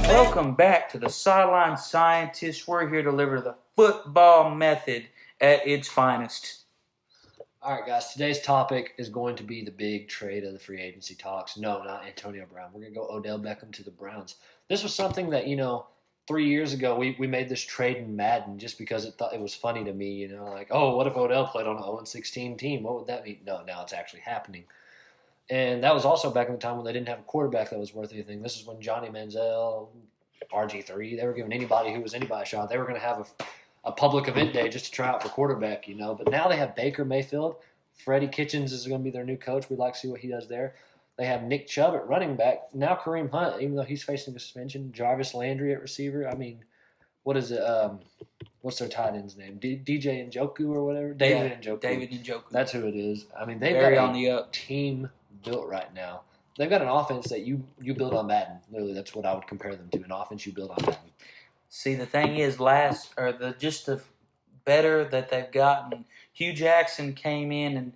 Welcome back to the Sideline Scientists. We're here to deliver the football method at its finest. All right, guys. Today's topic is going to be the big trade of the free agency talks. No, not Antonio Brown. We're going to go Odell Beckham to the Browns. This was something that, 3 years ago we made this trade in Madden just because it was funny to me. What if Odell played on an 0-16 team? What would that mean? No, now it's actually happening. And that was also back in the time when they didn't have a quarterback that was worth anything. This is when Johnny Manziel, RG3, they were giving anybody who was anybody a shot. They were going to have a public event day just to try out for quarterback, But now they have Baker Mayfield. Freddie Kitchens is going to be their new coach. We'd like to see what he does there. They have Nick Chubb at running back. Now Kareem Hunt, even though he's facing a suspension. Jarvis Landry at receiver. I mean, what is it? What's their tight end's name? DJ Njoku or whatever? David Njoku. That's who it is. I mean, they've got a team built right now. They've got an offense that you build on Madden. Literally, that's what I would compare them to, an offense you build on Madden. See, the thing is, the better that they've gotten, Hugh Jackson came in and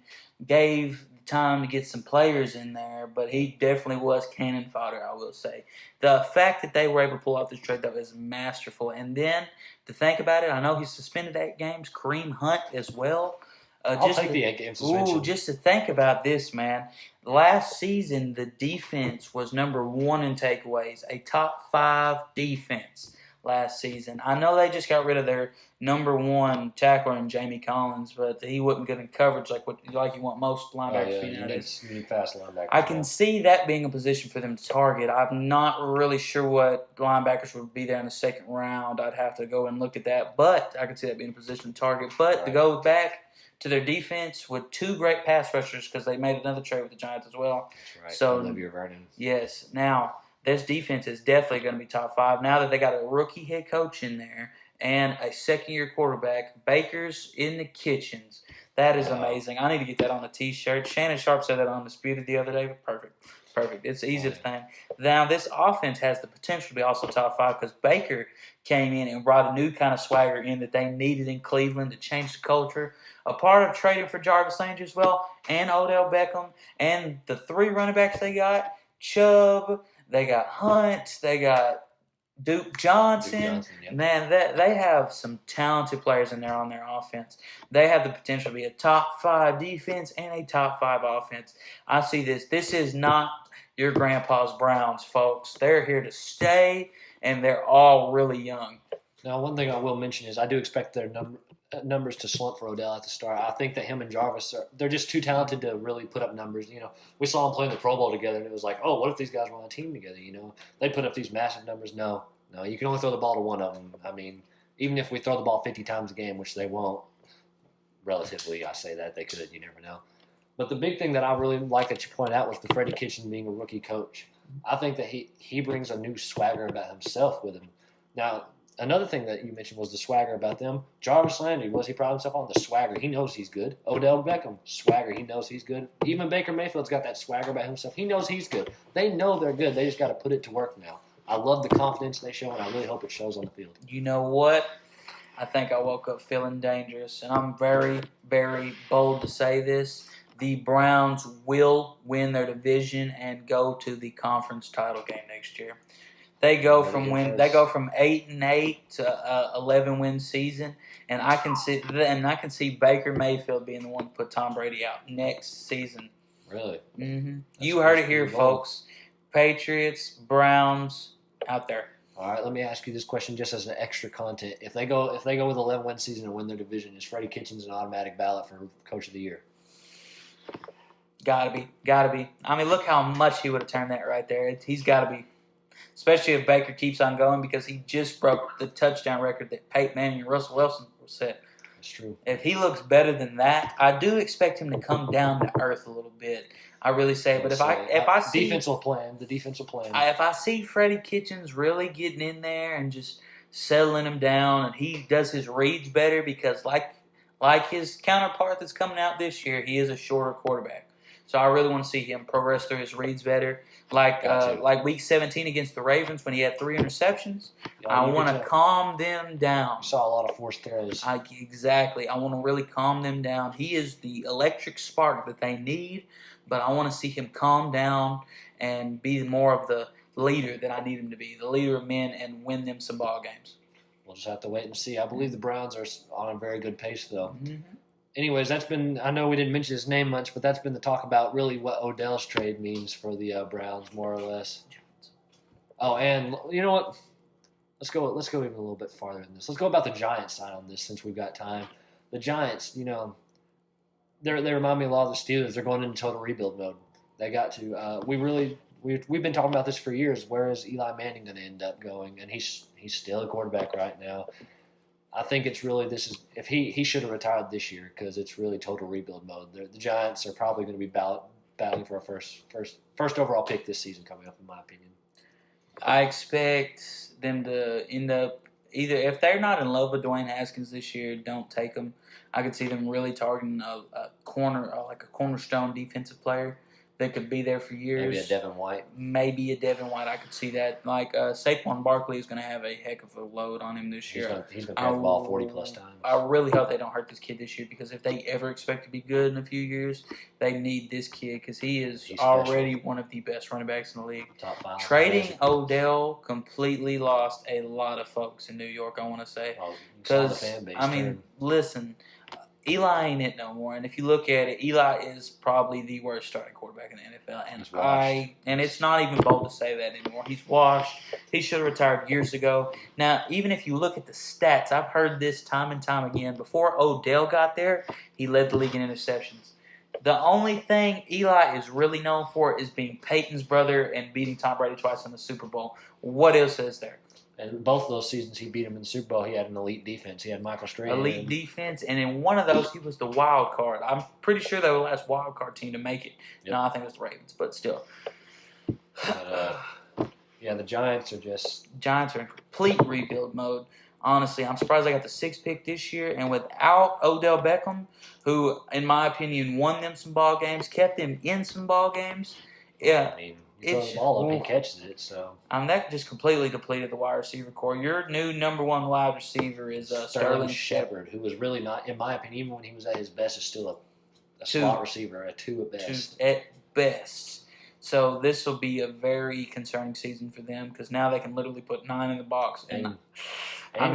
gave time to get some players in there, but he definitely was cannon fodder, I will say. The fact that they were able to pull off this trade, though, is masterful. And then, to think about it, I know he's suspended 8 games, Kareem Hunt as well. I'll take the 8-game suspension. Just to think about this, man. Last season, the defense was number 1 in takeaways, a top 5 defense last season. I know they just got rid of their number 1 tackler in Jamie Collins, but he wasn't getting coverage like you want most linebackers to be nowadays. You need fast linebackers. I can see that being a position for them to target. I'm not really sure what linebackers would be there in the second round. I'd have to go and look at that, but I can see that being a position to target. But to go back to their defense with 2 great pass rushers, because they made another trade with the Giants as well. That's right. So, Olivia Vernon. Yes. Now, this defense is definitely going to be top 5. Now that they got a rookie head coach in there and a second-year quarterback, Baker's in the kitchens. That is amazing. I need to get that on a T-shirt. Shannon Sharp said that on Undisputed the other day. Perfect. It's easy to think. Now, this offense has the potential to be also top 5 because Baker came in and brought a new kind of swagger in that they needed in Cleveland to change the culture. A part of trading for Jarvis Landry as well, and Odell Beckham, and the 3 running backs they got, Chubb, they got Hunt, they got Duke Johnson. Yep. Man, they have some talented players in there on their offense. They have the potential to be a top 5 defense and a top 5 offense. I see this. This is not your grandpa's Browns, folks. They're here to stay, and they're all really young. Now, one thing I will mention is I do expect their numbers to slump for Odell at the start. I think that him and Jarvis they're just too talented to really put up numbers. We saw them playing the Pro Bowl together, and it was like, oh, what if these guys were on a team together? They put up these massive numbers. No, you can only throw the ball to one of them. I mean, even if we throw the ball 50 times a game, which they won't, relatively, I say that they could. You never know. But the big thing that I really like that you pointed out was the Freddie Kitchens being a rookie coach. I think that he brings a new swagger about himself with him. Now, another thing that you mentioned was the swagger about them. Jarvis Landry, was he proud of himself on the swagger? He knows he's good. Odell Beckham, swagger. He knows he's good. Even Baker Mayfield's got that swagger about himself. He knows he's good. They know they're good. They just got to put it to work now. I love the confidence they show, and I really hope it shows on the field. You know what? I think I woke up feeling dangerous, and I'm very, very bold to say this. The Browns will win their division and go to the conference title game next year. They go from 8-8 to 11-win season, and I can see Baker Mayfield being the one to put Tom Brady out next season. Really? Mm-hmm. You heard it here, folks. Patriots, Browns, out there. All right, let me ask you this question just as an extra content. If they go with 11-win season and win their division, is Freddie Kitchens an automatic ballot for Coach of the Year? Gotta be. I mean, look how much he would have turned that right there. He's got to be. Especially if Baker keeps on going, because he just broke the touchdown record that Peyton Manning and Russell Wilson set. That's true. If he looks better than that, I do expect him to come down to earth a little bit. I really say, but if I see the defensive plan. If I see Freddie Kitchens really getting in there and just settling him down, and he does his reads better, because like his counterpart that's coming out this year, he is a shorter quarterback. So I really want to see him progress through his reads better. Like Week 17 against the Ravens when he had 3 interceptions. I want to calm them down. You saw a lot of forced throws. Exactly. I want to really calm them down. He is the electric spark that they need but I want to see him calm down and be more of the leader that I need him to be, the leader of men, and win them some ball games. We'll just have to wait and see. I believe the Browns are on a very good pace, though. Mm-hmm. Anyways, that's been, I know we didn't mention his name much, but that's been the talk about really what Odell's trade means for the Browns, more or less. Oh, and you know what? Let's go even a little bit farther than this. Let's go about the Giants side on this since we've got time. The Giants, you know, they remind me a lot of the Steelers. They're going into total rebuild mode. They got to. We've been talking about this for years. Where is Eli Manning going to end up going? And he's still a quarterback right now. I think it's really if he should have retired this year because it's really total rebuild mode. The Giants are probably going to be battling for a first overall pick this season coming up, in my opinion. I expect them to end up either, if they're not in love with Dwayne Haskins this year, don't take him. I could see them really targeting a cornerstone defensive player that could be there for years. Maybe a Devin White. I could see that. Like Saquon Barkley is going to have a heck of a load on him this year. He's going to catch the ball 40-plus times. I really hope they don't hurt this kid this year because if they ever expect to be good in a few years, they need this kid because he's already one of the best running backs in the league. Top 5. Trading Odell completely lost a lot of folks in New York, I want to say. Because, listen, Eli ain't it no more. And if you look at it, Eli is probably the worst starting quarterback in the NFL. And it's not even bold to say that anymore. He's washed. He should have retired years ago. Now, even if you look at the stats, I've heard this time and time again. Before Odell got there, he led the league in interceptions. The only thing Eli is really known for is being Peyton's brother and beating Tom Brady twice in the Super Bowl. What else is there? And both of those seasons he beat him in the Super Bowl, he had an elite defense. He had Michael Strahan. Elite defense, and in one of those, he was the wild card. I'm pretty sure they were the last wild card team to make it. Yep. No, I think it was the Ravens, but still. Yeah, the Giants are in complete rebuild mode. Honestly, I'm surprised they got the 6th pick this year, and without Odell Beckham, who, in my opinion, won them some ball games, kept them in some ball games. Yeah. I mean, you throw the ball up, he catches it. So that just completely depleted the wide receiver core. Your new number 1 wide receiver is Sterling Shepard, who was really not, in my opinion, even when he was at his best, is still a slot receiver, a 2 at best. 2 at best. So this will be a very concerning season for them because now they can literally put 9 in the box. And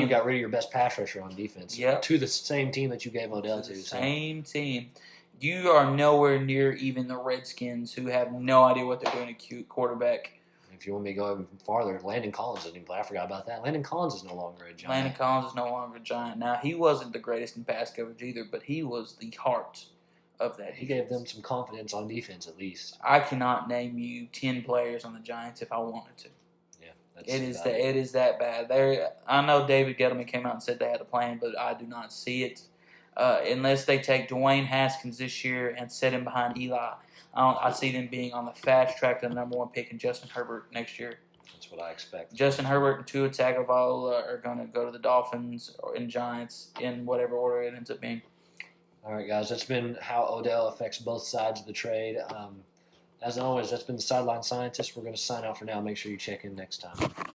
you got rid of your best pass rusher on defense. Yep. To the same team that you gave Odell to. Same team. You are nowhere near even the Redskins, who have no idea what they're doing at quarterback. If you want me to go even farther, Landon Collins doesn't even play. I forgot about that. Landon Collins is no longer a Giant. Landon Collins is no longer a Giant. Now, he wasn't the greatest in pass coverage either, but he was the heart of that defense. He gave them some confidence on defense, at least. I cannot name you 10 players on the Giants if I wanted to. Yeah, it is that bad. I know David Gettleman came out and said they had a plan, but I do not see it. Unless they take Dwayne Haskins this year and set him behind Eli, I see them being on the fast track to the number 1 pick in Justin Herbert next year. That's what I expect. Justin Herbert and Tua Tagovailoa are going to go to the Dolphins and Giants in whatever order it ends up being. All right, guys, that's been how Odell affects both sides of the trade. As always, that's been the Sideline Scientist. We're going to sign out for now. Make sure you check in next time.